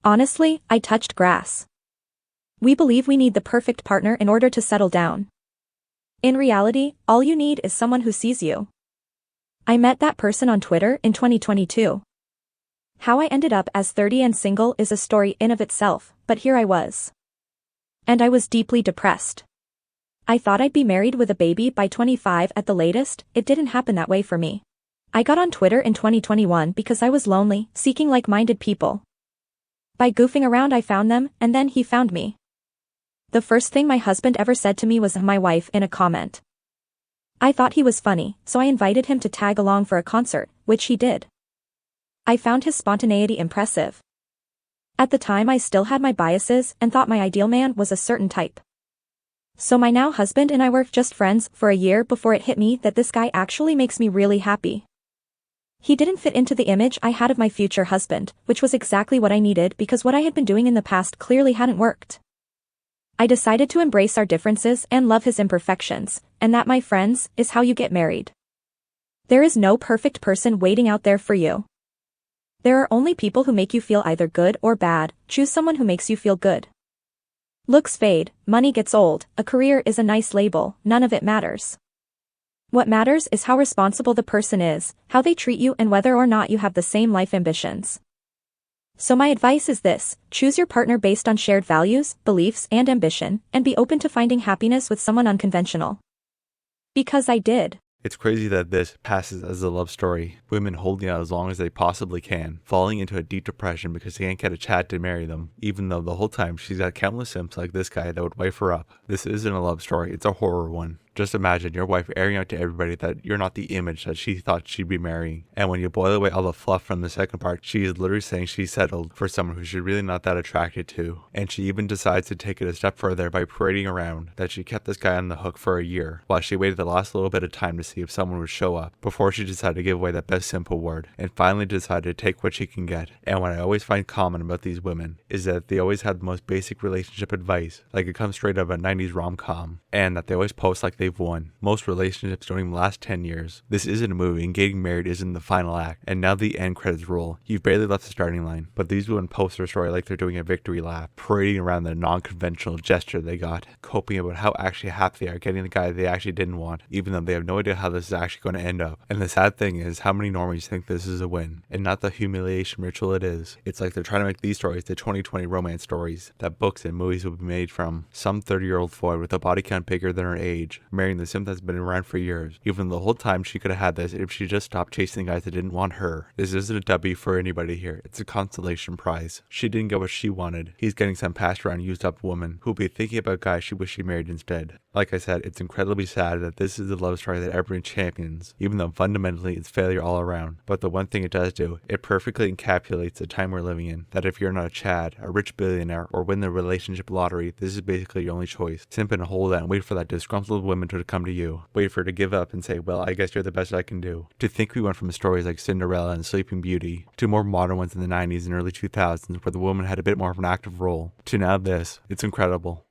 Honestly, I touched grass. We believe we need the perfect partner in order to settle down. In reality, all you need is someone who sees you. I met that person on Twitter in 2022. How I ended up as 30 and single is a story in of itself, but here I was. And I was deeply depressed. I thought I'd be married with a baby by 25 at the latest. It didn't happen that way for me. I got on Twitter in 2021 because I was lonely, seeking like-minded people. By goofing around I found them, and then he found me. The first thing my husband ever said to me was my wife in a comment. I thought he was funny, so I invited him to tag along for a concert, which he did. I found his spontaneity impressive. At the time I still had my biases and thought my ideal man was a certain type. So my now husband and I were just friends for a year before it hit me that this guy actually makes me really happy. He didn't fit into the image I had of my future husband, which was exactly what I needed because what I had been doing in the past clearly hadn't worked. I decided to embrace our differences and love his imperfections, and that, my friends, is how you get married. There is no perfect person waiting out there for you. There are only people who make you feel either good or bad. Choose someone who makes you feel good. Looks fade, money gets old, a career is a nice label, none of it matters. What matters is how responsible the person is, how they treat you, and whether or not you have the same life ambitions. So my advice is this: choose your partner based on shared values, beliefs, and ambition, and be open to finding happiness with someone unconventional. Because I did. It's crazy that this passes as a love story. Women holding out as long as they possibly can, falling into a deep depression because they can't get a Chad to marry them, even though the whole time she's got countless simps like this guy that would wife her up. This isn't a love story, it's a horror one. Just imagine your wife airing out to everybody that you're not the image that she thought she'd be marrying. And when you boil away all the fluff from the second part, she is literally saying she settled for someone who she's really not that attracted to. And she even decides to take it a step further by parading around that she kept this guy on the hook for a year, while she waited the last little bit of time to see if someone would show up, before she decided to give away that best simp award, and finally decided to take what she can get. And what I always find common about these women is that they always have the most basic relationship advice, like it comes straight out of a 90s rom-com, and that they always post like they've won. Most relationships don't even last 10 years. This isn't a movie, and getting married isn't the final act. And now the end credits roll. You've barely left the starting line, but these women post their story like they're doing a victory lap, parading around the non-conventional gesture they got, coping about how actually happy they are getting the guy they actually didn't want, even though they have no idea how this is actually going to end up. And the sad thing is how many normies think this is a win, and not the humiliation ritual it is. It's like they're trying to make these stories the 2020 romance stories that books and movies will be made from. Some 30-year-old Floyd with a body count bigger than her age, marrying the simp that's been around for years, even though the whole time she could have had this if she just stopped chasing guys that didn't want her. This isn't a W for anybody here, it's a consolation prize. She didn't get what she wanted. He's getting some passed around used up woman who'll be thinking about guys she wished she married instead. Like I said, it's incredibly sad that this is the love story that everyone champions, even though fundamentally it's failure all around. But the one thing it does do, it perfectly encapsulates the time we're living in, that if you're not a Chad, a rich billionaire, or win the relationship lottery, this is basically your only choice. Simp and hold out and wait for that disgruntled woman to come to you. Wait for her to give up and say, well, I guess you're the best I can do. To think we went from stories like Cinderella and Sleeping Beauty, to more modern ones in the 90s and early 2000s where the woman had a bit more of an active role, to now this. It's incredible.